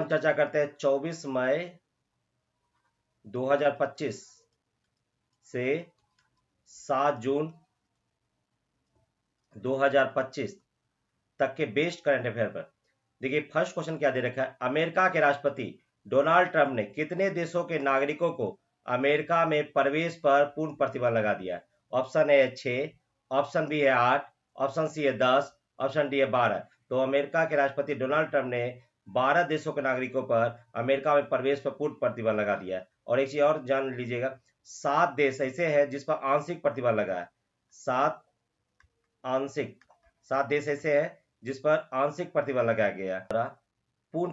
हम चर्चा करते हैं 24 मई 2025 से 7 जून 2025 तक के बेस्ट करंट अफेयर पर। देखिए फर्स्ट क्वेश्चन क्या दे रखा है, अमेरिका के राष्ट्रपति डोनाल्ड ट्रंप ने कितने देशों के नागरिकों को अमेरिका में प्रवेश पर पूर्ण प्रतिबंध लगा दिया है? ऑप्शन ए है 6, ऑप्शन बी है 8, ऑप्शन सी है 10, ऑप्शन डी है 12। तो अमेरिका के राष्ट्रपति डोनाल्ड ट्रंप ने 12 देशों के नागरिकों पर अमेरिका में प्रवेश पर पूर्ण प्रतिबंध लगा दिया है। और एक चीज और जान लीजिएगा, 7 देश ऐसे हैं जिस पर आंशिक प्रतिबंध लगा है। 7 देश ऐसे हैं जिस पर आंशिक प्रतिबंध लगाया गया है। पूर्ण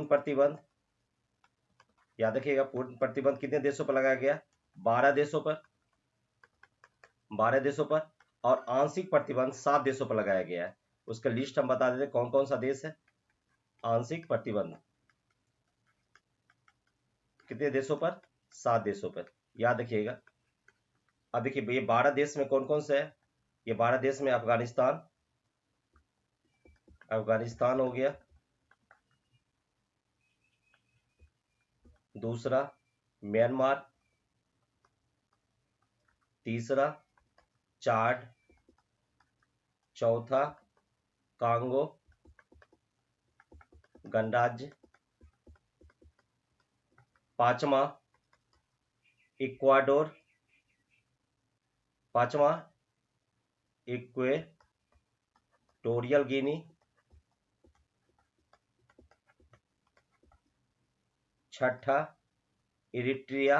प्रतिबंध याद रखिएगा, पूर्ण प्रतिबंध कितने देशों पर लगाया गया? 12 देशों पर और आंशिक प्रतिबंध 7 देशों पर लगाया गया है। उसका लिस्ट हम बता देते कौन कौन सा देश है। आंशिक प्रतिबंध कितने देशों पर? 7 देशों पर, याद रखिएगा। अब देखिए ये 12 देश में कौन कौन से है। ये 12 देश में अफगानिस्तान हो गया, दूसरा म्यांमार, तीसरा चाड, चौथा कांगो गणराज्य, पांचवा इक्वेटोरियल गिनी, छठा इरिट्रिया,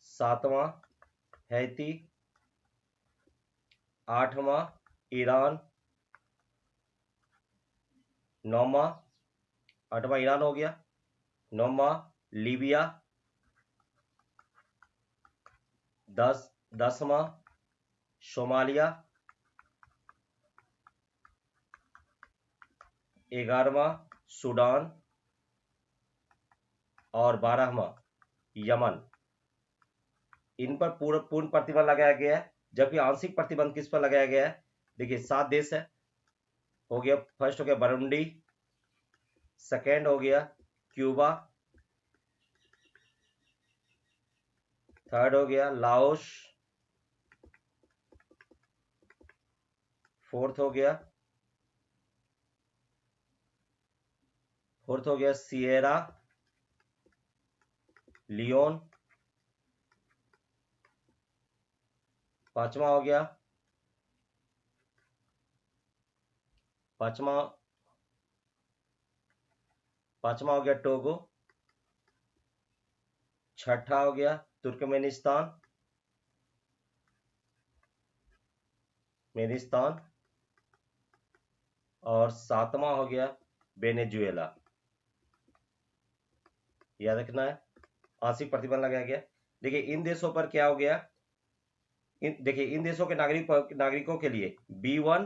सातवां हैती, आठवां ईरान, आठवां ईरान हो गया, नौवां लीबिया, 10वां सोमालिया, 11वां सूडान और 12वां यमन। इन पर पूर्ण प्रतिबंध लगाया गया है। जबकि आंशिक प्रतिबंध किस पर लगाया गया है? देखिए 7 देश है। हो गया, फर्स्ट हो गया बरुंडी, सेकेंड हो गया क्यूबा, थर्ड हो गया लाओस, फोर्थ हो गया सिएरा लियोन, पांचवा हो गया टोगो, छठा हो गया तुर्कमेनिस्तान और 7वां हो गया वेनेजुएला। याद रखना है, आंशिक प्रतिबंध लगाया गया। देखिए इन देशों पर क्या हो गया, देखिए इन देशों के नागरिकों के लिए B1,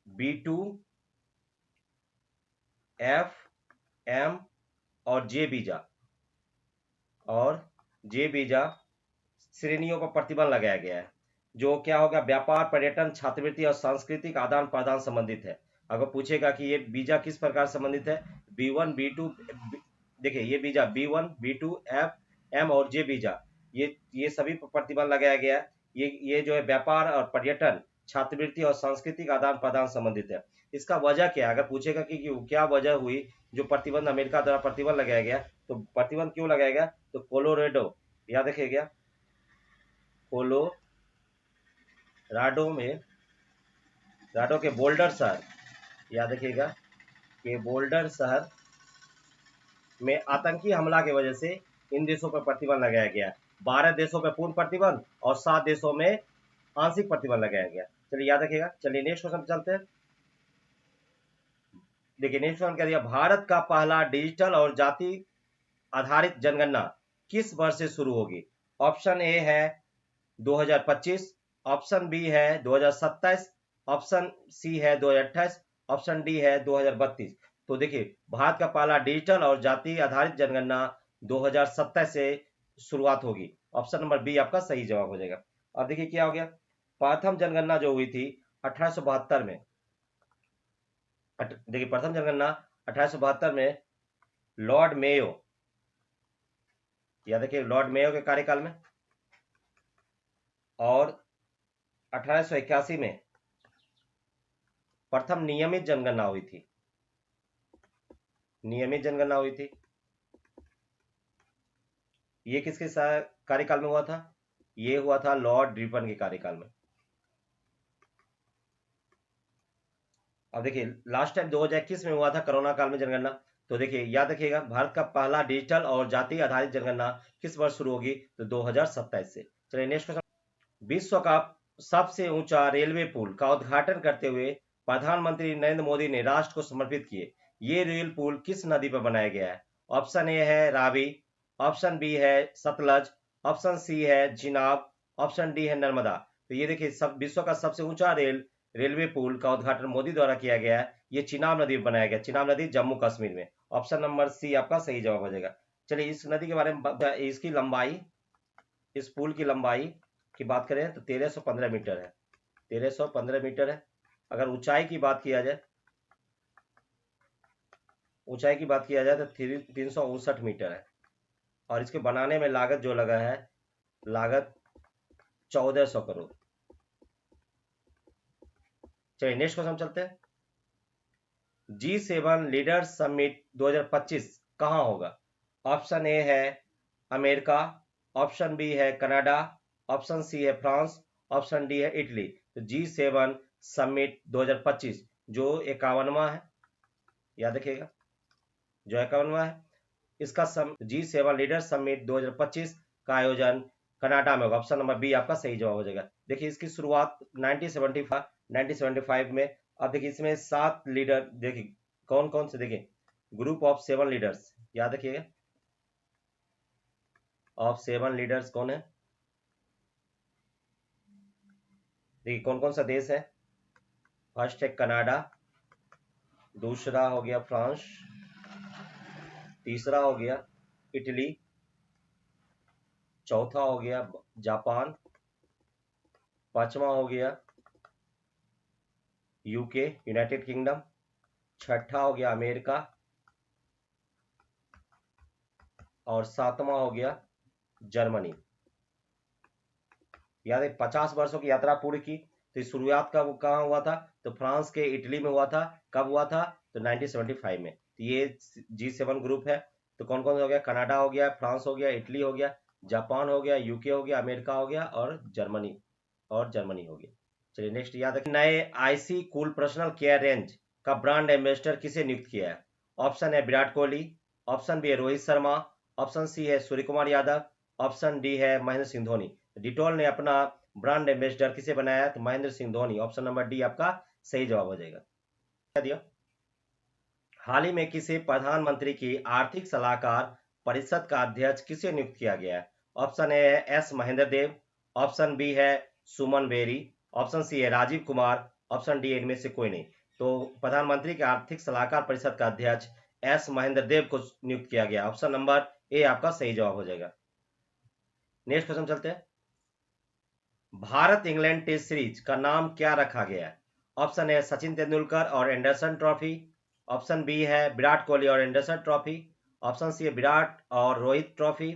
B2, F, M और जे वीजा श्रेणियों पर प्रतिबंध लगाया गया है। जो क्या होगा, व्यापार, पर्यटन, छात्रवृत्ति और सांस्कृतिक आदान प्रदान संबंधित है। अगर पूछेगा कि ये वीजा किस प्रकार संबंधित है, B1, B2, देखिए ये visa B1, B2, F, M और जे वीजा ये सभी पर प्रतिबंध लगाया गया है। ये जो है व्यापार और पर्यटन, छात्रवृत्ति और सांस्कृतिक आदान प्रदान संबंधित है। इसका वजह क्या है, अगर पूछेगा कि क्या वजह हुई जो प्रतिबंध अमेरिका द्वारा प्रतिबंध लगाया गया, तो प्रतिबंध क्यों लगाया गया, तो कोलोराडो, याद रखिएगा, कोलोराडो के बोल्डर शहर, याद रखिएगा, कि बोल्डर शहर में आतंकी हमला की वजह से इन देशों पर प्रतिबंध लगाया गया। 12 देशों पर पूर्ण प्रतिबंध और 7 देशों में आंशिक प्रतिबंध लगाया गया। चलिए याद रखिएगा। चलिए नेक्स्ट क्वेश्चन चलते हैं। देखिए नेक्स्ट क्वेश्चन क्या दिया, भारत का पहला डिजिटल और जाति आधारित जनगणना किस वर्ष से शुरू होगी? ऑप्शन ए है 2025, ऑप्शन बी है 2027, ऑप्शन सी है 2028, ऑप्शन डी है 2032। तो देखिए भारत का पहला डिजिटल और जाति आधारित जनगणना 2027 से शुरुआत होगी। ऑप्शन नंबर बी आपका सही जवाब हो जाएगा। अब देखिए क्या हो गया, प्रथम जनगणना जो हुई थी 1872 में, देखिए प्रथम जनगणना 1872 में लॉर्ड मेयो, या देखिए लॉर्ड मेयो के कार्यकाल में, और 1881 में प्रथम नियमित जनगणना हुई थी। नियमित जनगणना हुई थी, ये किसके कार्यकाल में हुआ था? ये हुआ था लॉर्ड रिपन के कार्यकाल में। अब देखिए लास्ट टाइम 2021 में हुआ था कोरोना काल में जनगणना। तो देखिए याद रखिएगा, भारत का पहला डिजिटल और जाति आधारित जनगणना किस वर्ष शुरू होगी? तो 2027 से। चलिए नेक्स्ट क्वेश्चन। विश्व का सबसे ऊंचा रेलवे पुल का उद्घाटन करते हुए प्रधानमंत्री नरेंद्र मोदी ने राष्ट्र को समर्पित किए। ये रेल पुल किस नदी पर बनाया गया है? ऑप्शन ए है रावी, ऑप्शन बी है सतलज, ऑप्शन सी है जिनाब, ऑप्शन डी है नर्मदा। तो ये देखिए सब विश्व का सबसे ऊंचा रेलवे पुल का उद्घाटन मोदी द्वारा किया गया है। ये चिनाब नदी पर बनाया गया। चिनाब नदी जम्मू कश्मीर में। ऑप्शन नंबर सी आपका सही जवाब हो जाएगा। चलिए इस नदी के बारे में, इसकी लंबाई, इस पुल की लंबाई की बात करें तो 1315 मीटर है। 1315 मीटर है। अगर ऊंचाई की बात किया जाए, ऊंचाई की बात किया जाए तो 359 मीटर है। और इसके बनाने में लागत जो लगा है, लागत 1400 करोड़। चलिए नेक्स्ट क्वेश्चन चलते हैं। G7 लीडर्स समिट 2025 कहां होगा? ऑप्शन ए है अमेरिका, ऑप्शन बी है कनाडा, ऑप्शन सी है फ्रांस, ऑप्शन डी है इटली। तो G7 समिट 2025 जो 51वां है, याद रखिएगा, जो 51वां है, इसका G7 लीडर समिट 2025 का आयोजन कनाडा में होगा। ऑप्शन नंबर बी आपका सही जवाब हो जाएगा। देखिए इसकी शुरुआत 1975 में। अब देखिए इसमें 7 लीडर, देखिए कौन कौन से, देखिए ग्रुप ऑफ 7 लीडर्स, याद रखिएगा, ऑफ 7 लीडर्स कौन है? देखिए कौन कौन सा देश है। फर्स्ट है कनाडा, दूसरा हो गया फ्रांस, तीसरा हो गया इटली, चौथा हो गया जापान, पांचवा हो गया यूके यूनाइटेड किंगडम, छठा हो गया अमेरिका, और सातवां हो गया जर्मनी। याद है 50 वर्षों की यात्रा पूरी की। तो शुरुआत कब कहाँ हुआ था? तो फ्रांस के इटली में हुआ था। कब हुआ था? तो 1975 में। तो ये G7 ग्रुप है। तो कौन कौन हो गया? कनाडा हो गया, फ्रांस हो गया, इटली हो गया, जापान हो गया, यूके हो गया, अमेरिका हो गया, और जर्मनी हो गया। चलिए नेक्स्ट याद रखिए, नए IC cool personal care range का ब्रांड एम्बेसडर किसे नियुक्त किया है? ऑप्शन है विराट कोहली, ऑप्शन बी है रोहित शर्मा, ऑप्शन सी है सूर्य कुमार यादव, ऑप्शन डी है महेंद्र सिंह धोनी। डिटॉल ने अपना ब्रांड एम्बेसडर किसे बनाया है? तो Mahendra Singh Dhoni. Option number D आपका सही जवाब हो जाएगा। क्या दिया? हाल ही में किसे प्रधानमंत्री की आर्थिक सलाहकार परिषद का अध्यक्ष किसे नियुक्त किया गया है? ऑप्शन ए है एस महेंद्र देव, ऑप्शन बी है सुमन बेरी, ऑप्शन सी है राजीव कुमार, ऑप्शन डी इनमें से कोई नहीं। तो प्रधानमंत्री के आर्थिक सलाहकार परिषद का अध्यक्ष एस महेंद्र देव को नियुक्त किया गया। ऑप्शन नंबर ए आपका सही जवाब हो जाएगा। नेक्स्ट क्वेश्चन चलते हैं। भारत इंग्लैंड टेस्ट सीरीज का नाम क्या रखा गया है? ऑप्शन ए सचिन तेंदुलकर और एंडरसन ट्रॉफी, ऑप्शन बी है विराट कोहली और एंडरसन ट्रॉफी, ऑप्शन सी है विराट और रोहित ट्रॉफी,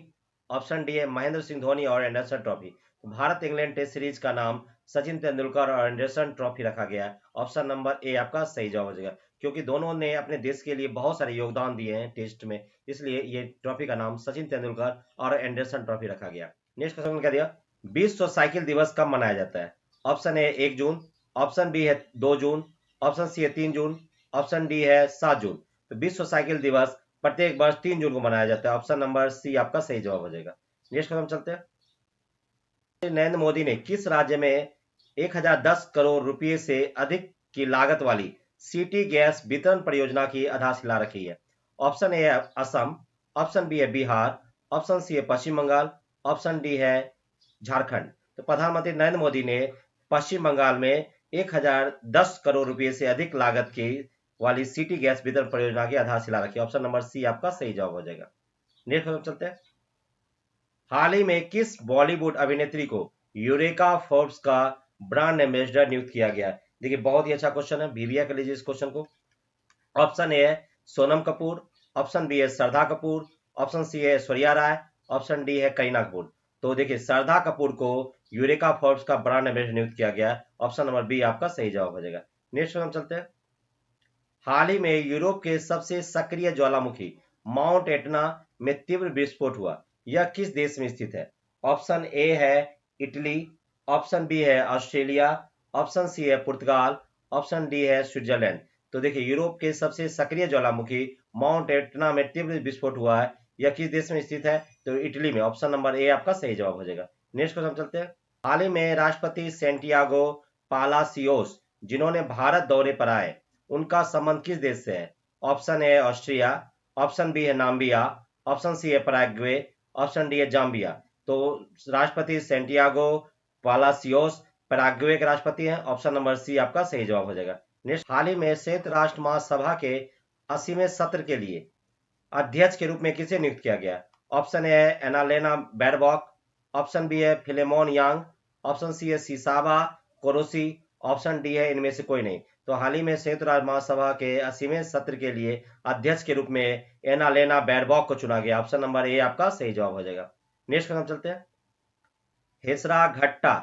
ऑप्शन डी है महेंद्र सिंह धोनी और एंडरसन ट्रॉफी। तो भारत इंग्लैंड टेस्ट सीरीज का नाम सचिन तेंदुलकर और एंडरसन ट्रॉफी रखा गया है। ऑप्शन नंबर ए आपका सही जवाब हो जाएगा, क्योंकि दोनों ने अपने देश के लिए बहुत सारे योगदान दिए हैं टेस्ट में, इसलिए ये ट्रॉफी का नाम सचिन तेंदुलकर और एंडरसन ट्रॉफी रखा गया। नेक्स्ट क्वेश्चन क्या दिया? विश्व साइकिल दिवस कब मनाया जाता है? ऑप्शन ए 1 जून, ऑप्शन बी है 2 जून, ऑप्शन सी है 3 जून, ऑप्शन डी है 7 जून। तो विश्व साइकिल दिवस प्रत्येक वर्ष 3 जून को मनाया जाता है। ऑप्शन नंबर सी आपका सही जवाब हो जाएगा। नेक्स्ट क्वेश्चन चलते हैं। नरेंद्र मोदी ने किस राज्य में 1010 करोड़ रुपए से अधिक की लागत वाली सिटी गैस वितरण परियोजना की आधारशिला रखी है? ऑप्शन ए है असम, ऑप्शन बी है बिहार, ऑप्शन सी है पश्चिम बंगाल, ऑप्शन डी है झारखंड। तो प्रधानमंत्री नरेंद्र मोदी ने पश्चिम बंगाल में 1010 करोड़ रुपए से अधिक लागत की वाली सिटी गैस वितरण परियोजना की आधारशिला रखी। ऑप्शन नंबर सी आपका सही जवाब हो जाएगा। नेक्स्ट क्वेश्चन चलते हैं। हाल ही में किस बॉलीवुड अभिनेत्री को यूरेका फोर्ब्स का ब्रांड एम्बेसडर नियुक्त किया गया? देखिए बहुत ही अच्छा क्वेश्चन है, वीविया कर लीजिए इस क्वेश्चन को। ऑप्शन ए है सोनम कपूर, ऑप्शन बी है श्रद्धा कपूर, ऑप्शन सी है ऐश्वर्या राय, ऑप्शन डी है करीना कपूर। तो देखिए श्रद्धा कपूर को यूरेका फोर्ब्स का ब्रांड एम्बेसडर नियुक्त किया गया। ऑप्शन नंबर बी आपका सही जवाब हो जाएगा। नेक्स्ट हम चलते हैं। हाल ही में यूरोप के सबसे सक्रिय ज्वालामुखी माउंट एटना में तीव्र विस्फोट हुआ। यह किस देश में स्थित है? ऑप्शन ए है इटली, ऑप्शन बी है ऑस्ट्रेलिया, ऑप्शन सी है पुर्तगाल, ऑप्शन डी है स्विट्जरलैंड। तो देखिए यूरोप के सबसे सक्रिय ज्वालामुखी माउंट एटना में तीव्र विस्फोट हुआ है। यह किस देश में स्थित है? तो इटली में। ऑप्शन नंबर ए आपका सही जवाब हो जाएगा। नेक्स्ट क्वेश्चन चलते हैं। हाल ही में राष्ट्रपति सेंटियागो पालासियोस जिन्होंने भारत दौरे पर आए, उनका संबंध किस देश से है? Option A Austria, option B है नाम्बिया, ऑप्शन सी है पैराग्वे, ऑप्शन डी है जाम्बिया। तो राष्ट्रपति सेंटियागो पालासियोस पैराग्वे के राष्ट्रपति हैं। ऑप्शन नंबर सी आपका सही जवाब हो जाएगा। नेक्स्ट, हाल ही में संयुक्त राष्ट्र महासभा के 80वें सत्र के लिए अध्यक्ष के रूप में किसे नियुक्त किया गया? ऑप्शन ए है एनालेना बैरबॉक, ऑप्शन बी है फिलेमोन यांग, ऑप्शन सी है सीसाबा कोरोसी, ऑप्शन डी है इनमें से कोई नहीं। तो हाल ही में संयुक्त राष्ट्र महासभा के 80वें सत्र के लिए अध्यक्ष के रूप में एनालेना बैरबॉक को चुना गया। ऑप्शन नंबर ए आपका सही जवाब हो जाएगा। नेक्स्ट हम चलते हैं। हेसरा घट्टा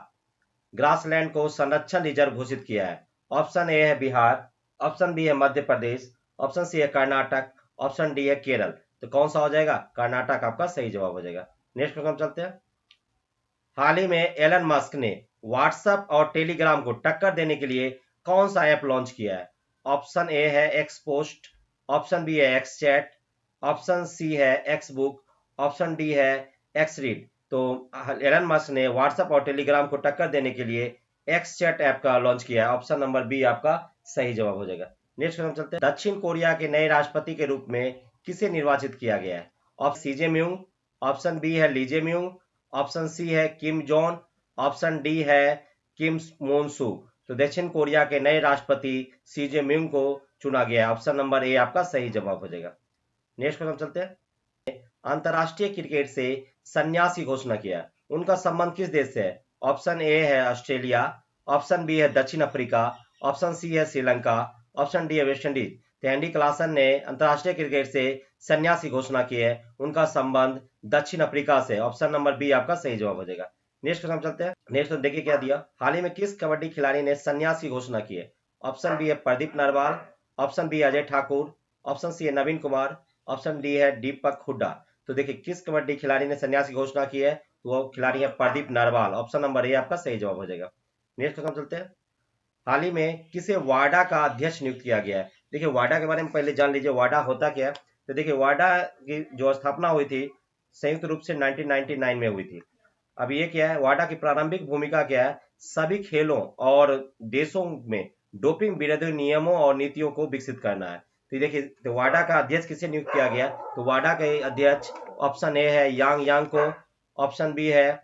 ग्रासलैंड को संरक्षण रिजर्व घोषित किया है। ऑप्शन ए है बिहार, ऑप्शन बी है मध्य प्रदेश, ऑप्शन सी है कर्नाटक, ऑप्शन डी है केरल। तो कौन सा हो जाएगा? कर्नाटक आपका सही जवाब हो जाएगा। नेक्स्ट हम चलते हैं। हाल ही में एलन मस्क ने व्हाट्सएप और टेलीग्राम को टक्कर देने के लिए कौन सा ऐप लॉन्च किया है? ऑप्शन ए है एक्स पोस्ट, ऑप्शन बी है एक्स चैट, ऑप्शन सी है एक्स बुक, ऑप्शन डी है एक्स रीड। तो एलन मस्क ने व्हाट्सएप और टेलीग्राम को टक्कर देने के लिए एक्स चैट ऐप का लॉन्च किया है। ऑप्शन नंबर बी आपका सही जवाब हो जाएगा। नेक्स्ट हम चलते हैं। दक्षिण कोरिया के नए राष्ट्रपति के रूप में किसे निर्वाचित किया गया है? Option C Jae Myung, option B है लीजे म्यूंग, ऑप्शन सी है किम जॉन, ऑप्शन डी है किम मोनसू। तो दक्षिण कोरिया के नए राष्ट्रपति सी जे म्यूंग को चुना गया है। ऑप्शन नंबर ए आपका सही जवाब हो जाएगा। नेक्स्ट क्वेश्चन चलते हैं। अंतरराष्ट्रीय क्रिकेट से संन्यास की घोषणा किया, उनका संबंध किस देश से है? ऑप्शन ए है ऑस्ट्रेलिया, ऑप्शन बी है दक्षिण अफ्रीका, ऑप्शन सी है श्रीलंका, ऑप्शन डी है वेस्ट इंडीज। तो एंडी क्लासन ने अंतरराष्ट्रीय क्रिकेट से संन्यास की घोषणा की है, उनका संबंध दक्षिण अफ्रीका से। ऑप्शन नंबर बी आपका सही जवाब हो जाएगा। नेक्स्ट क्वेश्चन चलते हैं। नेक्स्ट देखिए क्या दिया। हाल ही में किस कबड्डी खिलाड़ी ने संन्यास की घोषणा की है? ऑप्शन बी है Pradeep Narwal, option B Ajay Thakur, option C है नवीन कुमार, ऑप्शन डी है दीपक हुड्डा। तो देखिए किस कबड्डी खिलाड़ी ने संन्यास की घोषणा की है? तो वो खिलाड़ी है प्रदीप नरवाल। ऑप्शन नंबर ए आपका सही जवाब हो जाएगा। नेक्स्ट क्वेश्चन चलते हैं। हाल ही में किसे वाडा का अध्यक्ष नियुक्त किया गया है? देखिए वाडा के बारे में पहले जान लीजिए, वाडा होता क्या है। तो देखिए वाडा की जो स्थापना हुई थी संयुक्त रूप से 1999 में हुई थी। अब ये क्या है, वाडा की प्रारंभिक भूमिका क्या है? सभी खेलों और देशों में डोपिंग विरोधी नियमों और नीतियों को विकसित करना है। तो देखिए तो वाडा का अध्यक्ष किसे नियुक्त किया गया? तो वाडा के अध्यक्ष ऑप्शन ए है यांग यांग को, ऑप्शन बी है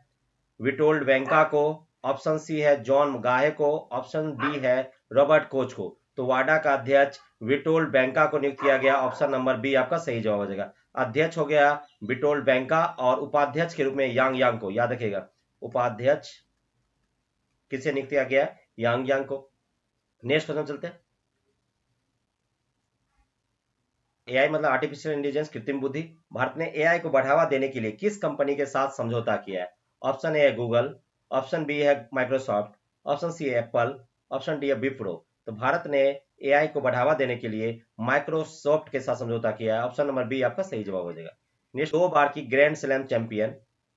विटोल्ड वेंका को, ऑप्शन सी है जॉन गाहे को, ऑप्शन डी है रॉबर्ट कोच को। तो वाडा का अध्यक्ष विटोल्ड बैंका को नियुक्त किया गया। ऑप्शन नंबर बी आपका सही जवाब हो जाएगा। अध्यक्ष हो गया विटोल्ड बैंका और उपाध्यक्ष के रूप में यांग यांग को। याद रखिएगा उपाध्यक्ष किसे नियुक्त किया गया? यांग यांग को। नेक्स्ट क्वेश्चन चलते हैं। एआई मतलब आर्टिफिशियल इंटेलिजेंस, कृत्रिम बुद्धि। भारत ने एआई को बढ़ावा देने के लिए किस कंपनी के साथ समझौता किया है? ऑप्शन ए है गूगल, ऑप्शन बी है माइक्रोसॉफ्ट, ऑप्शन सी है एप्पल, ऑप्शन डी है विप्रो। तो भारत ने एआई को बढ़ावा देने के लिए माइक्रोसॉफ्ट के साथ समझौता किया है। ऑप्शन नंबर बी आपका सही जवाब हो जाएगा। नेक्स्ट, 2 बार की ग्रैंड स्लैम चैंपियन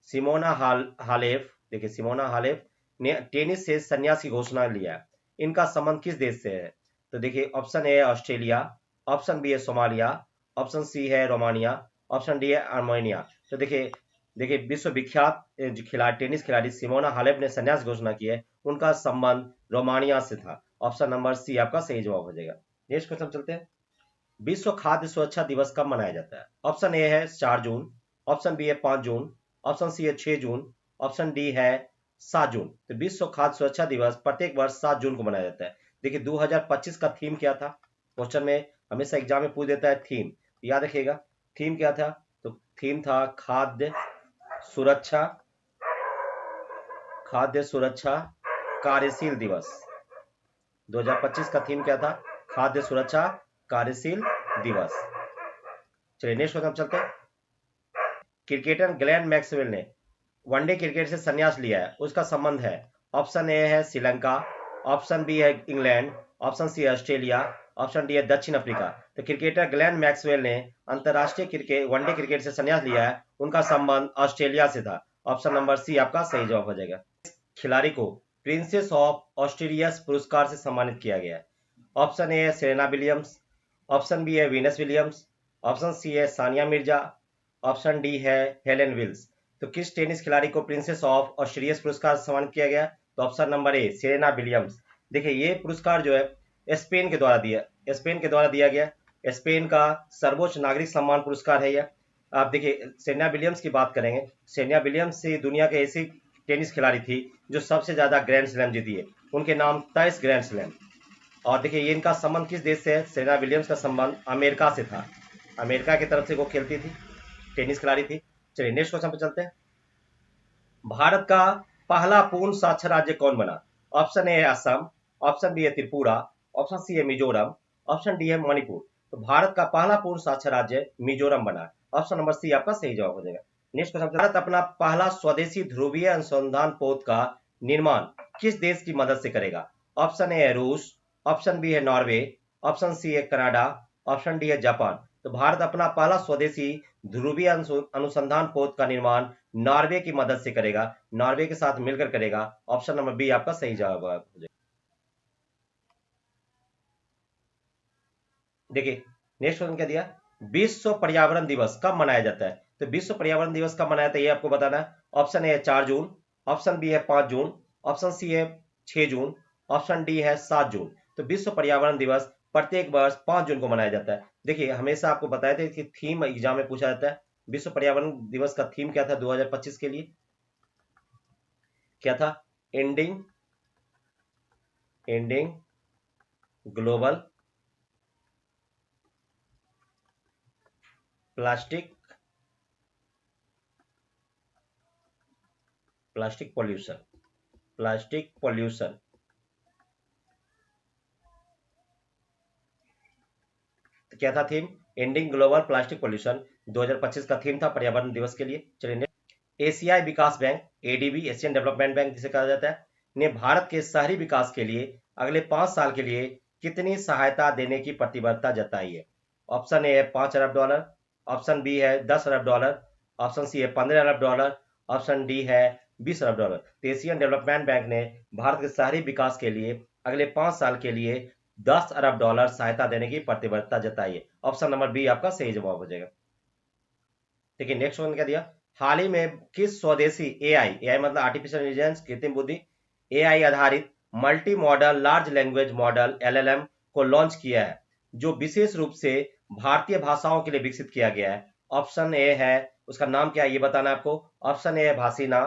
सिमोना हालेफ, देखिए सिमोना हालेफ ने टेनिस से संन्यास की घोषणा लिया है। इनका संबंध किस देश से है? तो देखिए ऑप्शन ए है ऑस्ट्रेलिया, ऑप्शन बी है सोमालिया, ऑप्शन सी है रोमानिया, ऑप्शन डी है आर्मेनिया। तो देखिए देखिए विश्व विख्यात जो खिलाड़ी टेनिस खिलाड़ी सिमोना हालेप ने संन्यास घोषणा की है, उनका संबंध रोमानिया से था। ऑप्शन नंबर सी आपका सही जवाब हो जाएगा। नेक्स्ट क्वेश्चन चलते हैं। विश्व खाद्य सुरक्षा दिवस कब मनाया जाता है? ऑप्शन ए है 4 जून, ऑप्शन बी है 5 जून, ऑप्शन सी है 6 जून, ऑप्शन डी है 7 जून। तो विश्व खाद्य सुरक्षा दिवस प्रत्येक वर्ष 7 जून को मनाया जाता है। देखिए 2025 का थीम क्या था? क्वेश्चन में हमेशा एग्जाम में पूछ देता है थीम, याद रखिएगा थीम क्या था। तो थीम था खाद्य सुरक्षा, खाद्य सुरक्षा कार्यशील दिवस। 2025 का थीम क्या था? खाद्य सुरक्षा कार्यशील दिवस। चलिए नेक्स्ट क्वेश्चन चलते हैं। क्रिकेटर ग्लेन मैक्सवेल ने वनडे क्रिकेट से संन्यास लिया है, उसका संबंध है, ऑप्शन ए है श्रीलंका, ऑप्शन बी है इंग्लैंड, ऑप्शन सी है ऑस्ट्रेलिया, ऑप्शन डी है दक्षिण अफ्रीका। तो क्रिकेटर ग्लेन मैक्सवेल ने अंतरराष्ट्रीय क्रिकेट वनडे क्रिकेट से संन्यास लिया है, उनका संबंध ऑस्ट्रेलिया से था। ऑप्शन नंबर सी आपका सही जवाब हो जाएगा। खिलाड़ी को प्रिंसेस ऑफ ऑस्ट्रेलियस पुरस्कार से सम्मानित किया गया है। ऑप्शन ए है सेरेना विलियम्स, ऑप्शन बी है वीनस विलियम्स, ऑप्शन सी है सानिया मिर्जा, ऑप्शन डी है हेलेन विल्स। तो किस टेनिस खिलाड़ी को प्रिंसेस ऑफ ऑस्ट्रेलियस पुरस्कार से सम्मानित किया गया? तो ऑप्शन नंबर ए सेरेना विलियम्स। देखिए ये पुरस्कार जो है स्पेन के द्वारा दिया गया। स्पेन का सर्वोच्च नागरिक सम्मान पुरस्कार है यह। आप देखिए सेरेना विलियम्स की बात करेंगे, सेरेना विलियम्स से दुनिया के ऐसी टेनिस खिलाड़ी थी जो सबसे ज्यादा ग्रैंड स्लैम जीती है, उनके नाम 23 ग्रैंड स्लैम। और देखिए ये इनका संबंध किस देश से है? सेरेना विलियम्स का संबंध अमेरिका से था, अमेरिका की तरफ से वो खेलती थी, टेनिस खिलाड़ी थी। चलिए नेक्स्ट क्वेश्चन पे चलते हैं। भारत का पहला पूर्ण साक्षर राज्य कौन बना? ऑप्शन ए है असम, ऑप्शन बी है त्रिपुरा, ऑप्शन सी है मिजोरम, ऑप्शन डी है मणिपुर। तो भारत का पहला पूर्ण साक्षर राज्य मिजोरम बना। ऑप्शन नंबर सी आपका सही जवाब हो जाएगा। नेक्स्ट क्वेश्चन, भारत अपना पहला स्वदेशी ध्रुवीय अनुसंधान पोत का निर्माण किस देश की मदद से करेगा? ऑप्शन ए है रूस, ऑप्शन बी है नॉर्वे, ऑप्शन सी है कनाडा, ऑप्शन डी है जापान। तो भारत अपना पहला स्वदेशी ध्रुवीय अनुसंधान पोत का निर्माण नॉर्वे की मदद से करेगा, नॉर्वे के साथ मिलकर करेगा। ऑप्शन नंबर बी आपका सही जवाब हो जाएगा। देखिए नेक्स्ट क्वेश्चन क्या दिया, विश्व पर्यावरण दिवस कब मनाया जाता है? तो विश्व पर्यावरण दिवस कब मनाया जाता है ये आपको बताना है। ऑप्शन ए है 4 जून, ऑप्शन बी है 5 जून, ऑप्शन सी है 6 जून, ऑप्शन डी है 7 जून। तो विश्व पर्यावरण दिवस प्रत्येक वर्ष 5 जून को मनाया जाता है। देखिए हमेशा आपको बताया था कि थीम एग्जाम में पूछा जाता है, विश्व पर्यावरण दिवस का थीम क्या था 2025 के लिए? क्या था? Ending ending global plastic pollution, plastic pollution. तो क्या था theme? Ending global plastic pollution 2025 का थीम था पर्यावरण दिवस के लिए। चलिए एशियाई विकास bank ADB, Asian development bank जिसे कहा जाता है, ने भारत के शहरी विकास के लिए अगले 5 साल के लिए कितनी सहायता देने की प्रतिबद्धता जताई है? ऑप्शन ए है 5 अरब डॉलर, ऑप्शन बी है 10 अरब डॉलर, ऑप्शन सी है 15 अरब डॉलर, ऑप्शन डी है 20 अरब डॉलर। तो एशियन डेवलपमेंट बैंक ने भारत के शहरी विकास के लिए अगले 5 साल के लिए 10 अरब डॉलर सहायता देने की प्रतिबद्धता जताई है। ऑप्शन नंबर बी आपका सही जवाब हो जाएगा। देखिए नेक्स्ट वन क्या दिया, हाल ही में किस स्वदेशी एआई मतलब आर्टिफिशियल इंटेलिजेंस कृत्रिम बुद्धि एआई आधारित multi modal large language model LLM को लॉन्च किया है, जो विशेष रूप से भारतीय भाषाओं के लिए विकसित किया गया है? ऑप्शन ए है, उसका नाम क्या है ये बताना है आपको। ऑप्शन ए है भासीना,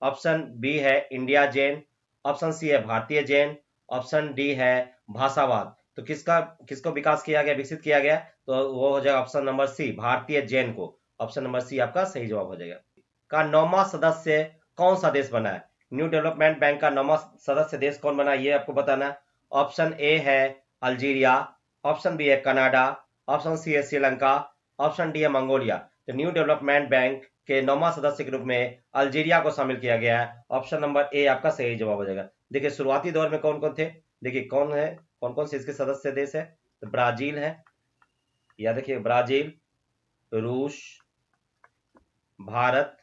ऑप्शन बी है इंडिया जैन, ऑप्शन सी है भारतीय जैन, ऑप्शन डी है भाषावाद। तो किसका किसको विकास किया गया, विकसित किया गया? तो वो हो जाएगा ऑप्शन नंबर सी भारतीय जैन को। ऑप्शन नंबर सी आपका सही जवाब हो जाएगा। का 9वां सदस्य कौन सा देश बना है? न्यू डेवलपमेंट बैंक का 9वां सदस्य देश कौन बना है ये आपको बताना है। ऑप्शन ए है अल्जीरिया, ऑप्शन बी है कनाडा, ऑप्शन सी है श्रीलंका, ऑप्शन डी है मंगोलिया। तो न्यू डेवलपमेंट बैंक के 9वां सदस्य के रूप में अल्जीरिया को शामिल किया गया है। ऑप्शन नंबर ए आपका सही जवाब हो जाएगा। देखिए शुरुआती दौर में कौन कौन थे, देखिए कौन कौन से इसके सदस्य देश है? तो ब्राजील है, या देखिए ब्राजील, रूस, भारत,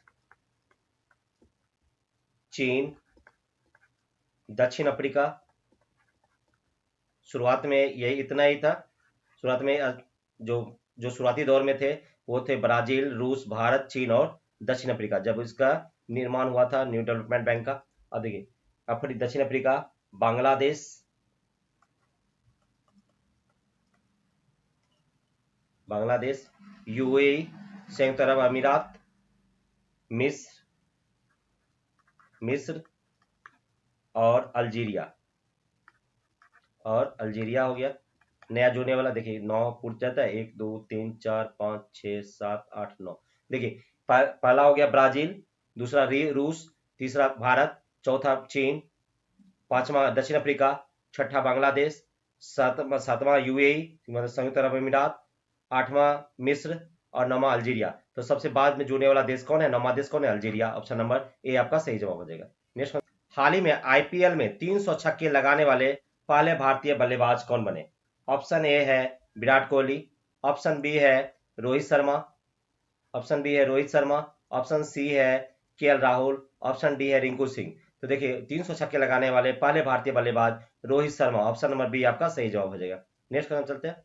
चीन, दक्षिण अफ्रीका। शुरुआत में यही इतना ही था। शुरुआत में जो जो शुरुआती दौर में थे वो थे ब्राजील, रूस, भारत, चीन और दक्षिण अफ्रीका, जब इसका निर्माण हुआ था न्यू डेवलपमेंट बैंक का। अब देखिए दक्षिण अफ्रीका, बांग्लादेश, यूएई, संयुक्त अरब अमीरात, मिस्र और अल्जीरिया हो गया। नया जुड़ने वाला देखिए 9 फुट जाता है, 1 2 3 4 5 6 7 8 9। देखिए पहला हो गया ब्राजील, दूसरा रूस, तीसरा भारत, चौथा चीन, पांचवा दक्षिण अफ्रीका, छठा बांग्लादेश, सातवां यूएई मतलब संयुक्त अरब अमीरात, आठवां मिस्र और नौवां अल्जीरिया। तो सबसे बाद में जुड़ने वाला देश कौन है, नौवां देश कौन है, अल्जीरिया। ऑप्शन नंबर ए आपका सही जवाब हो जाएगा। नेक्स्ट, हाल ही में आईपीएल में 300 छक्के लगाने वाले पहले भारतीय बल्लेबाज कौन बने? ऑप्शन ए है विराट कोहली, ऑप्शन बी है रोहित शर्मा, ऑप्शन बी है रोहित शर्मा, ऑप्शन सी है केएल राहुल, ऑप्शन डी है रिंकू सिंह। तो देखिए 300 छक्के लगाने वाले पहले भारतीय बल्लेबाज Rohit Sharma, option number B आपका सही जवाब हो जाएगा। नेक्स्ट क्वेश्चन चलते हैं।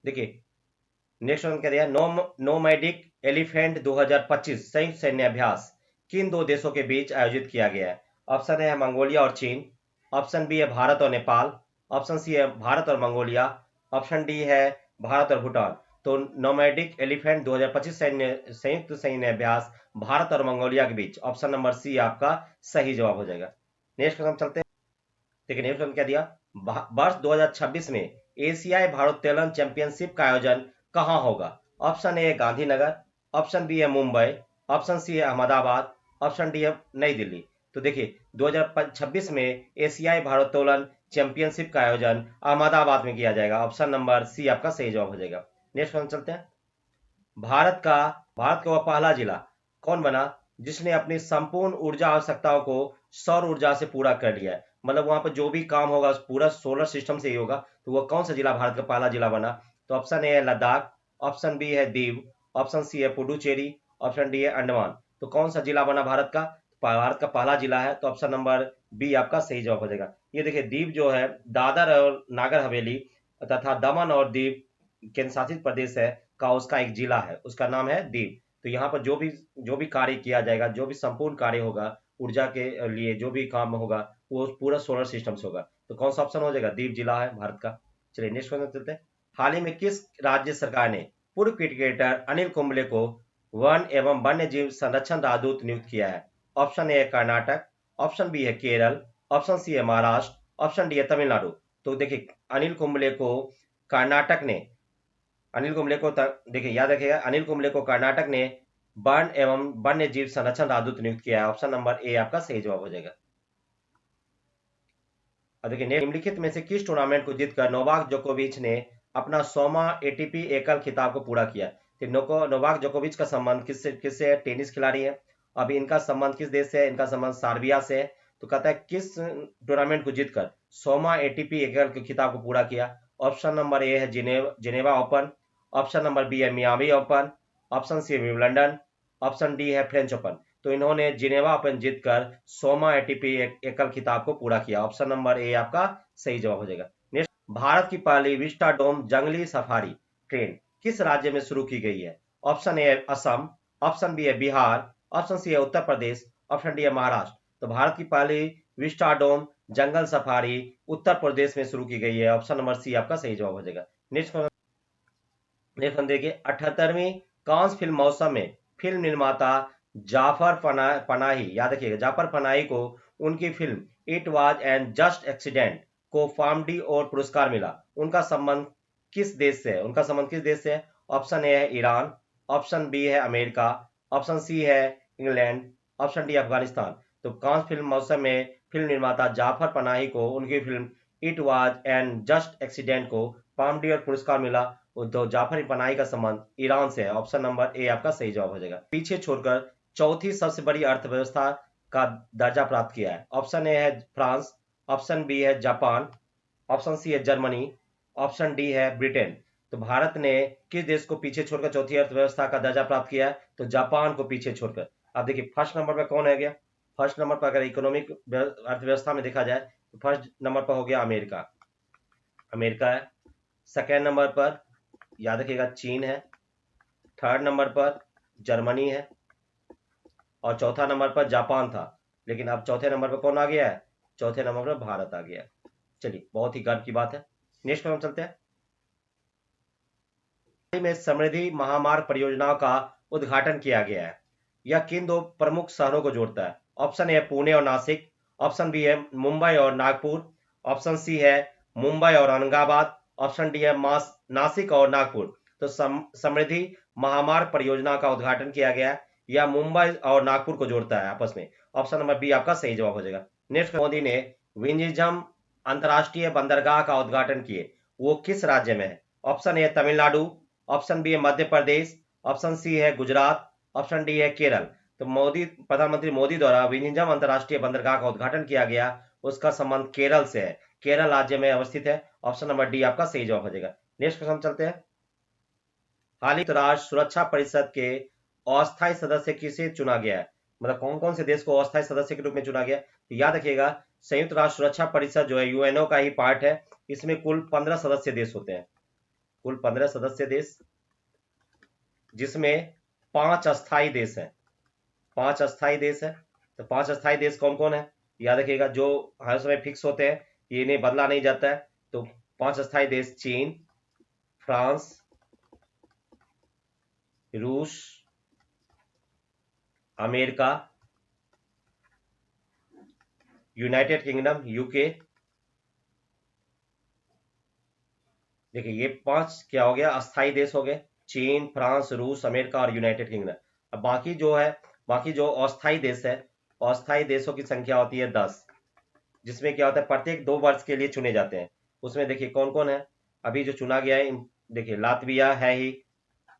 देखिए नेक्स्ट क्वेश्चन क्या दिया, नोमैडिक एलिफेंट 2025 संयुक्त सैन्य अभ्यास किन दो देशों के बीच आयोजित किया गया है? ऑप्शन ए है मंगोलिया और चीन, ऑप्शन बी है भारत और नेपाल, ऑप्शन सी है भारत और मंगोलिया, ऑप्शन डी है भारत और भूटान। तो नोमैडिक एलिफेंट 2025 संयुक्त सैन्य अभ्यास भारत और मंगोलिया के बीच, ऑप्शन नंबर सी आपका सही जवाब हो जाएगा। नेक्स्ट क्वेश्चन चलते हैं। देखिए नेक्स्ट क्वेश्चन क्या दिया, वर्ष 2026 में एशियाई भारोत्तोलन चैंपियनशिप का आयोजन कहाँ होगा? Option A Gandhinagar, option B है मुंबई, ऑप्शन सी है अहमदाबाद, ऑप्शन डी है नई दिल्ली। तो देखिए 2026 में एशियाई भारोत्तोलन चैंपियनशिप का आयोजन अहमदाबाद में किया जाएगा, ऑप्शन नंबर सी आपका सही जवाब हो जाएगा। नेक्स्ट क्वेश्चन चलते हैं। भारत का वह पहला जिला कौन बना जिसने अपनी संपूर्ण ऊर्जा आवश्यकताओं को सौर ऊर्जा से पूरा कर लिया है? मतलब वहां पर जो भी काम होगा पूरा सोलर सिस्टम से ही होगा। तो वह कौन सा जिला भारत का पहला जिला बना? तो ऑप्शन ए है लद्दाख, ऑप्शन बी है दीव, ऑप्शन सी है पुडुचेरी, ऑप्शन डी है अंडमान। तो कौन सा जिला बना भारत का? भारत का पहला जिला है, तो ऑप्शन नंबर बी आपका सही जवाब हो जाएगा। ये देखिए दीव जो है दादर और नागर हवेली तथा दमन और दीव केंद्र शासित प्रदेश है का उसका एक जिला है, उसका नाम है दीव। तो यहाँ पर जो भी कार्य किया जाएगा, जो भी संपूर्ण कार्य होगा ऊर्जा के लिए, जो भी काम होगा वो पूरा सोलर सिस्टम से होगा। तो कौन सा ऑप्शन हो जाएगा? दीव जिला है भारत का। चलिए नेक्स्ट क्वेश्चन चलते हैं। हाल ही में किस राज्य सरकार ने पूर्व क्रिकेटर अनिल कुंबले को वन एवं वन्य जीव संरक्षण राजदूत नियुक्त किया है? ऑप्शन ए है कर्नाटक, ऑप्शन बी है केरल, ऑप्शन सी है महाराष्ट्र, ऑप्शन डी है तमिलनाडु। तो देखिए अनिल कुंबले को कर्नाटक ने देखिए याद रखिएगा, अनिल कुंबले को कर्नाटक ने वन एवं वन्य जीव संरक्षण राजदूत नियुक्त किया है, ऑप्शन नंबर ए आपका सही जवाब हो जाएगा। और देखिए निम्नलिखित में से किस टूर्नामेंट को जीतकर नोवाक जोकोविच ने अपना 100वां एटीपी एकल खिताब को पूरा किया? तो नोवाक जोकोविच का संबंध किससे है? टेनिस खिलाड़ी है। अभी इनका संबंध किस देश से है? इनका संबंध सार्बिया से है। तो कहता है किस टूर्नामेंट को जीतकर 100वां एटीपी एकल खिताब को पूरा किया? ऑप्शन नंबर ए है Geneva Open, option number B है मियामी ओपन, ऑप्शन सी है विंबलडन, ऑप्शन डी है फ्रेंच ओपन। तो इन्होंने जिनेवा ओपन जीतकर 100वां एटीपी एकल खिताब को पूरा किया, ऑप्शन नंबर ए आपका सही जवाब हो जाएगा। नेक्स्ट, भारत की पहली विस्टाडोम जंगली सफारी ट्रेन किस राज्य में शुरू की गई है? Option A Assam, option B है बिहार, ऑप्शन सी है उत्तर प्रदेश, ऑप्शन डी है महाराष्ट्र। तो भारत की पहली विस्टाडोम जंगल सफारी उत्तर प्रदेश में शुरू की गई है, ऑप्शन नंबर सी आपका सही जवाब हो जाएगा। नेक्स्ट देखिए 78वीं कांस फिल्म महोत्सव में फिल्म निर्माता जाफर पनाही, याद रखिएगा जाफर पनाही को उनकी film it was an just accident को फामडी और पुरस्कार मिला। उनका संबंध किस देश से है? ऑप्शन ए है ईरान, ऑप्शन बी है अमेरिका, ऑप्शन सी है इंग्लैंड, ऑप्शन डी अफगानिस्तान। तो कांस फिल्म महोत्सव में फिल्म निर्माता जाफर पनाही को उनकी film it was an just accident को पामडी और पुरस्कार मिला। तो जाफर पनाही का संबंध ईरान से है, ऑप्शन नंबर ए आपका सही जवाब हो जाएगा। पीछे छोड़कर चौथी सबसे बड़ी अर्थव्यवस्था का दर्जा प्राप्त किया है? ऑप्शन ए है फ्रांस, ऑप्शन बी है जापान, ऑप्शन सी है जर्मनी, ऑप्शन डी है ब्रिटेन। तो भारत ने किस देश को पीछे छोड़कर चौथी अर्थव्यवस्था का दर्जा प्राप्त किया है? तो जापान को पीछे छोड़कर। अब देखिए फर्स्ट नंबर पर कौन है गया? फर्स्ट नंबर पर अगर इकोनॉमिक अर्थव्यवस्था में देखा जाए तो फर्स्ट नंबर पर हो गया अमेरिका है। सेकेंड नंबर पर याद रखिएगा चीन है, थर्ड नंबर पर जर्मनी है और चौथा नंबर पर जापान था। लेकिन अब चौथे नंबर पर कौन आ गया है? चौथे नंबर पर भारत आ गया है। चलिए बहुत ही गर्व की बात है। नेक्स्ट पर हम चलते हैं। में समृद्धि महामार्ग परियोजनाओं का उद्घाटन किया गया है। यह किन दो प्रमुख शहरों को जोड़ता है? ऑप्शन ए पुणे और नासिक, ऑप्शन बी है मुंबई और नागपुर, ऑप्शन सी है मुंबई और औरंगाबाद, ऑप्शन डी है नासिक और नागपुर। तो समृद्धि महामार्ग परियोजना का उद्घाटन किया गया। यह मुंबई और नागपुर को जोड़ता है आपस में, ऑप्शन नंबर बी आपका सही जवाब हो जाएगा। नेक्स्ट, मोदी ने विंझिझम अंतर्राष्ट्रीय बंदरगाह का उद्घाटन किए, वो किस राज्य में है? Option A Tamil Nadu, option B है मध्य प्रदेश, ऑप्शन सी है गुजरात, ऑप्शन डी है केरल। तो प्रधानमंत्री मोदी द्वारा विलिंघम अंतर्राष्ट्रीय बंदरगाह का उद्घाटन किया गया, उसका संबंध केरल से है, केरल राज्य में अवस्थित है। ऑप्शन नंबर डी आपका सही जवाब हो जाएगा। नेक्स्ट क्वेश्चन चलते हैं। हाल ही राष्ट्र सुरक्षा परिषद के अस्थायी सदस्य किसे चुना गया है? मतलब कौन कौन से देश को अस्थायी सदस्य के रूप में चुना गया? तो याद रखिएगा, संयुक्त राष्ट्र सुरक्षा परिषद जो है यूएनओ का ही पार्ट है। इसमें कुल 15 सदस्य देश होते हैं, कुल 15 सदस्य देश, जिसमें 5 अस्थायी देश हैं। 5 अस्थायी देश है। तो 5 अस्थायी देश कौन कौन है? याद रखिएगा, जो हर समय फिक्स होते हैं, ये इन्हें बदला नहीं जाता है। तो 5 अस्थायी देश: चीन, फ्रांस, रूस, अमेरिका, यूनाइटेड किंगडम यूके। देखिए ये 5 क्या हो गया? अस्थायी देश हो गए, चीन, फ्रांस, रूस, अमेरिका और यूनाइटेड किंगडम। अब बाकी जो है, बाकी जो अस्थायी देश है, अस्थायी देशों की संख्या होती है 10, जिसमें क्या होता है प्रत्येक 2 वर्ष के लिए चुने जाते हैं। उसमें देखिए कौन कौन है अभी जो चुना गया है। देखिए लातविया है ही,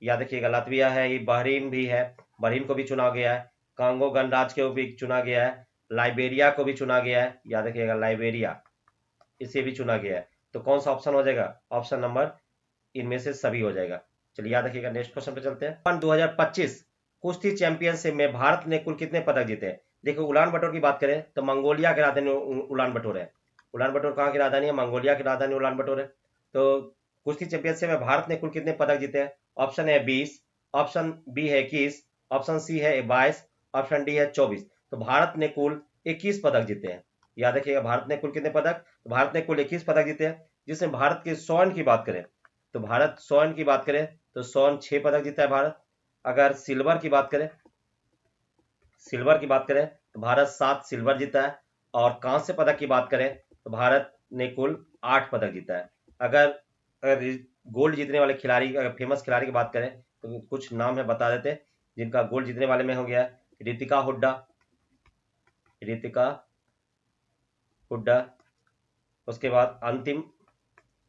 याद रखिएगा लातविया है ही, बहरीन भी है, बहरीन को भी चुना गया है, कांगो गणराज्य को भी चुना गया है, लाइबेरिया को भी चुना गया है, याद रखिएगा लाइबेरिया, इसे भी चुना गया है। तो कौन सा ऑप्शन हो जाएगा? ऑप्शन नंबर इनमें से सभी हो जाएगा। चलिए याद रखिएगा। नेक्स्ट क्वेश्चन पे चलते हैं। 2025 कुश्ती चैंपियनशिप में भारत ने कुल कितने पदक जीते हैं? देखो उलान बटोर की बात करें तो मंगोलिया की राजधानी उलान बटोर है। उलान बटोर कहाँ की राजधानी है? मंगोलिया की राजधानी उलान बटोर है। तो कुश्ती चैंपियनशिप में भारत ने कुल कितने पदक जीते हैं? ऑप्शन है 20, ऑप्शन बी है 21, ऑप्शन सी है 22, ऑप्शन डी है 24। तो भारत ने कुल 21 पदक जीते हैं। याद रखिएगा, भारत ने कुल कितने पदक? भारत ने कुल 21 पदक जीते हैं। जिसमें भारत के स्वर्ण की बात करें तो भारत स्वर्ण की बात करें तो स्वर्ण 6 पदक जीता है भारत। अगर सिल्वर की बात करें, सिल्वर की बात करें तो भारत 7 सिल्वर जीता है। और कांस्य पदक की बात करें तो भारत ने कुल 8 पदक जीता है। अगर अगर गोल्ड जीतने वाले खिलाड़ी, अगर फेमस खिलाड़ी की बात करें तो कुछ नाम है बता देते, जिनका गोल्ड जीतने वाले में हो गया रितिका हुड्डा, रितिका हुड्डा। उसके बाद अंतिम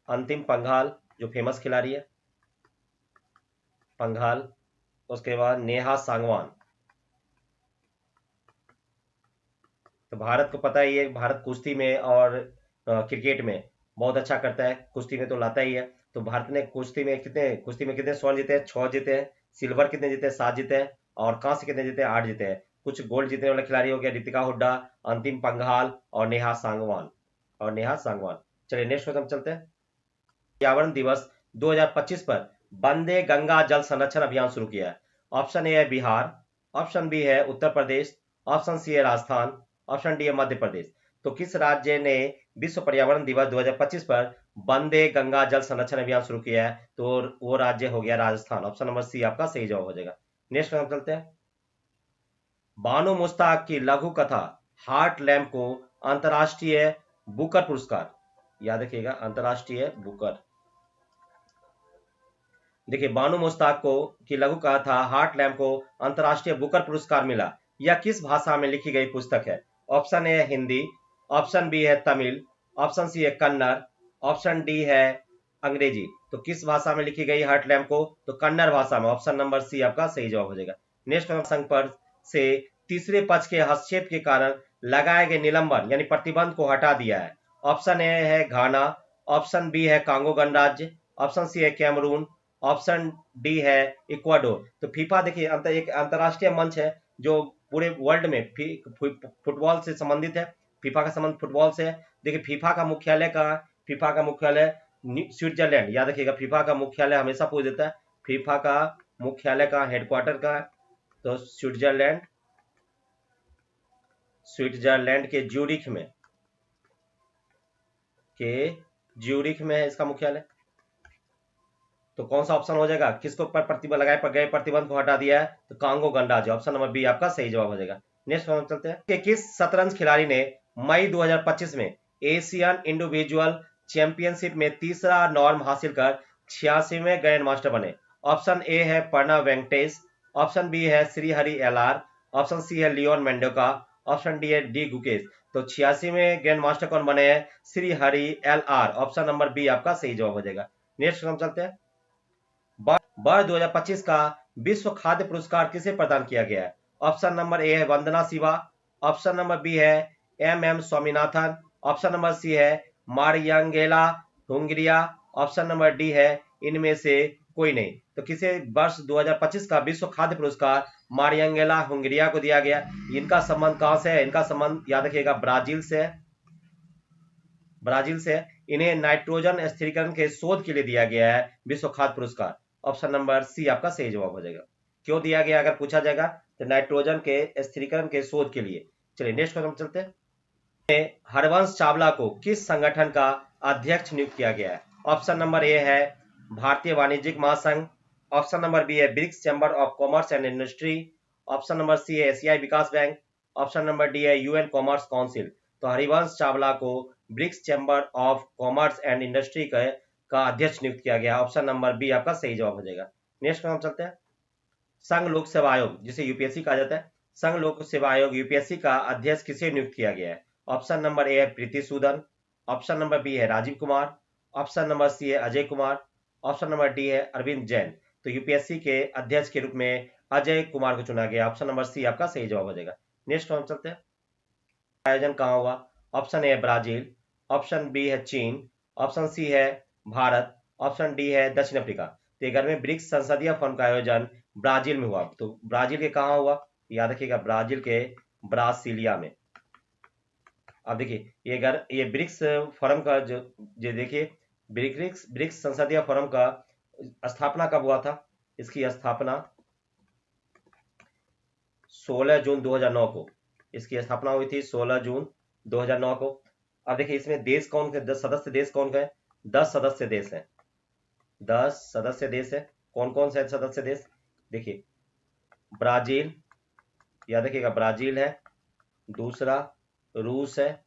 अंतिम पंघाल जो फेमस खिलाड़ी है, पंघाल। उसके बाद नेहा सांगवान। तो भारत को पता ही है, भारत कुश्ती में और क्रिकेट में बहुत अच्छा करता है, कुश्ती में तो लाता ही है। तो भारत ने कुश्ती में कितने स्वर्ण जीते हैं? 6 जीते हैं। सिल्वर कितने जीते हैं? 7 जीते हैं। और कांस्य कितने जीते हैं? 8 जीते हैं। कुछ गोल्ड जीतने वाले खिलाड़ी हो गया रितिका हुड्डा, अंतिम पंघाल और नेहा सांगवान, और नेहा सांगवान। चलिए नेक्स्ट क्वेश्चन चलते हैं। पर्यावरण दिवस 2025 पर वंदे गंगा जल संरक्षण अभियान शुरू किया है। ऑप्शन ए है बिहार, ऑप्शन बी है उत्तर प्रदेश, ऑप्शन सी है राजस्थान, ऑप्शन डी है मध्य प्रदेश। तो किस राज्य ने विश्व पर्यावरण दिवस 2025 पर वंदे गंगा जल संरक्षण अभियान शुरू किया है? तो वो राज्य हो गया राजस्थान। ऑप्शन नंबर सी आपका सही जवाब हो जाएगा। नेक्स्ट क्वेश्चन चलते हैं। बानो मुश्ताक की लघु कथा हार्ट लैम्प को अंतर्राष्ट्रीय बुकर पुरस्कार, याद रखिएगा अंतर्राष्ट्रीय बुकर। देखिए बानो मुश्ताक को की लघु कथा हार्ट लैम्प को अंतर्राष्ट्रीय बुकर पुरस्कार मिला। यह किस भाषा में लिखी गई पुस्तक है? ऑप्शन ए है हिंदी, ऑप्शन बी है तमिल, ऑप्शन सी है कन्नड़, ऑप्शन डी है अंग्रेजी। तो किस भाषा में लिखी गई हार्ट लैम्प को? तो कन्नड़ भाषा में। ऑप्शन नंबर सी आपका सही जवाब हो जाएगा। नेक्स्ट संघ पर से तीसरे पक्ष के हस्तक्षेप के कारण लगाए गए निलंबन यानी प्रतिबंध को हटा दिया है। ऑप्शन ए है घाना, ऑप्शन बी है कांगो गणराज्य, ऑप्शन सी है कैमरून, ऑप्शन डी है इक्वाडोर। तो फीफा देखिए एक अंतर्राष्ट्रीय मंच है जो पूरे वर्ल्ड में फुटबॉल से संबंधित है। फीफा का संबंध फुटबॉल से है। देखिए फीफा का मुख्यालय कहाँ है? फीफा का मुख्यालय स्विट्जरलैंड। याद रखिएगा फीफा का मुख्यालय हमेशा पूछ देता है, फीफा का मुख्यालय कहाँ, हेडक्वार्टर कहाँ है? तो स्विट्जरलैंड, स्विट्जरलैंड के ज्यूरिख में, है इसका मुख्यालय। तो कौन सा ऑप्शन हो जाएगा? किसको पर प्रतिबंध लगाए पर गए प्रतिबंध को हटा दिया है? तो कांगो गणराज्य। ऑप्शन नंबर बी आपका सही जवाब हो जाएगा। नेक्स्ट क्वेश्चन चलते हैं कि किस शतरंज खिलाड़ी ने मई 2025 में एशियन इंडिविजुअल चैंपियनशिप में तीसरा नॉर्म हासिल कर 86वें ग्रैंड मास्टर बने? ऑप्शन ए है प्रणव वेंकटेश, ऑप्शन बी है श्रीहरि एलआर, ऑप्शन सी है लियोन मेंडोका, ऑप्शन डी है डी गुकेश। तो 86 में ग्रैंड मास्टर कौन बने हैं? Sri Hari L R. Option number B आपका सही जवाब हो जाएगा। नेक्स्ट हम चलते हैं। वर्ष 2025 का विश्व खाद्य पुरस्कार किसे प्रदान किया गया है? ऑप्शन नंबर ए है Vandana Shiva, option number B है M Swaminathan, option number C है Mariangela Hungria, option number D है इनमें से कोई नहीं। तो किसे वर्ष 2025 का विश्व खाद्य पुरस्कार मारियंगेला हुंगरिया को दिया गया? इनका संबंध कहां से है? इनका संबंध याद रखिएगा ब्राजील से है। ब्राजील से इन्हें नाइट्रोजन स्थिरीकरण के शोध के लिए दिया गया है विश्व खाद्य पुरस्कार। ऑप्शन नंबर सी आपका सही जवाब हो जाएगा। क्यों दिया गया अगर पूछा जाएगा तो नाइट्रोजन के स्थिरीकरण के शोध के लिए। चलिए नेक्स्ट क्वेश्चन चलते हैं। हरवंश चावला को किस संगठन का अध्यक्ष नियुक्त किया गया है? ऑप्शन नंबर ए है भारतीय वाणिज्यिक महासंघ, ऑप्शन नंबर बी है BRICS chamber of commerce and industry, option number C है एशियाई विकास बैंक, ऑप्शन नंबर डी है यूएन कॉमर्स काउंसिल। तो हरिवंश चावला को BRICS chamber of commerce and industry का अध्यक्ष नियुक्त किया गया। ऑप्शन नंबर बी आपका सही जवाब हो जाएगा। नेक्स्ट हम चलते हैं। संघ लोक सेवा आयोग जिसे यूपीएससी कहा जाता है, संघ लोक सेवा आयोग यूपीएससी का अध्यक्ष किसे नियुक्त किया गया है? ऑप्शन नंबर ए है Preeti Sudan, option number B है Rajiv Kumar, option number C है Ajay Kumar, option number D है अरविंद जैन। तो यूपीएससी के अध्यक्ष के रूप में अजय कुमार को चुना गया। ऑप्शन नंबर सी आपका सही जवाब हो जाएगा। नेक्स्ट हम चलते हैं। आयोजन कहाँ हुआ? ऑप्शन ए है ब्राजील, ऑप्शन बी है चीन, ऑप्शन सी है भारत, ऑप्शन डी है दक्षिण अफ्रीका। तो 11वें ब्रिक्स संसदीय फोरम का आयोजन ब्राजील में हुआ। तो ब्राजील के कहाँ हुआ? याद रखिएगा ब्राजील के ब्रासिलिया में। अब देखिए ये ब्रिक्स फोरम का जो देखिए ब्रिक्स संसदीय फोरम का स्थापना कब हुआ था? इसकी स्थापना 16 जून 2009 को इसकी स्थापना हुई थी, 16 जून 2009 को। अब देखिए इसमें देश कौन के 10 सदस्य देश कौन के हैं? 10 सदस्य देश हैं। 10 सदस्य देश है। कौन कौन से सदस्य देश? देखिए ब्राजील, याद रखिएगा ब्राजील है, दूसरा रूस है,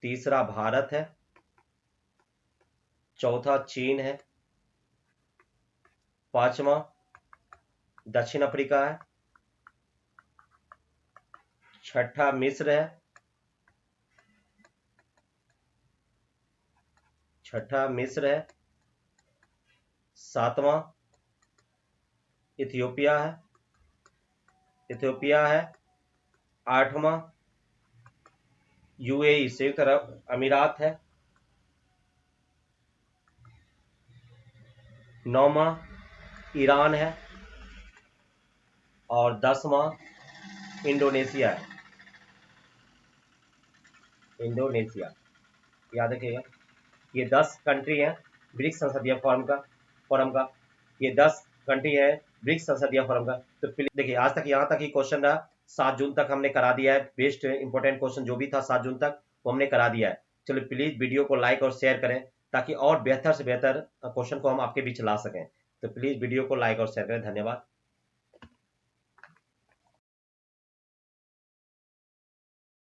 तीसरा भारत है, चौथा चीन है, पांचवा दक्षिण अफ्रीका है, छठा मिस्र है, सातवां इथियोपिया है, आठवां यूएई संयुक्त अरब अमीरात है, नौवां ईरान है और 10वां इंडोनेशिया है। इंडोनेशिया, याद रखिएगा ये 10 कंट्री है ब्रिक्स संसदीय फोरम का। ये 10 कंट्री है ब्रिक्स संसदीय फोरम का। तो देखिए आज तक यहाँ तक ही क्वेश्चन रहा। 7 जून तक हमने करा दिया है। बेस्ट इंपॉर्टेंट क्वेश्चन जो भी था 7 जून तक वो हमने करा दिया है। चलो प्लीज वीडियो को लाइक और शेयर करें ताकि और बेहतर से बेहतर क्वेश्चन को हम आपके बीच ला सकें। तो प्लीज वीडियो को लाइक और शेयर करें। धन्यवाद।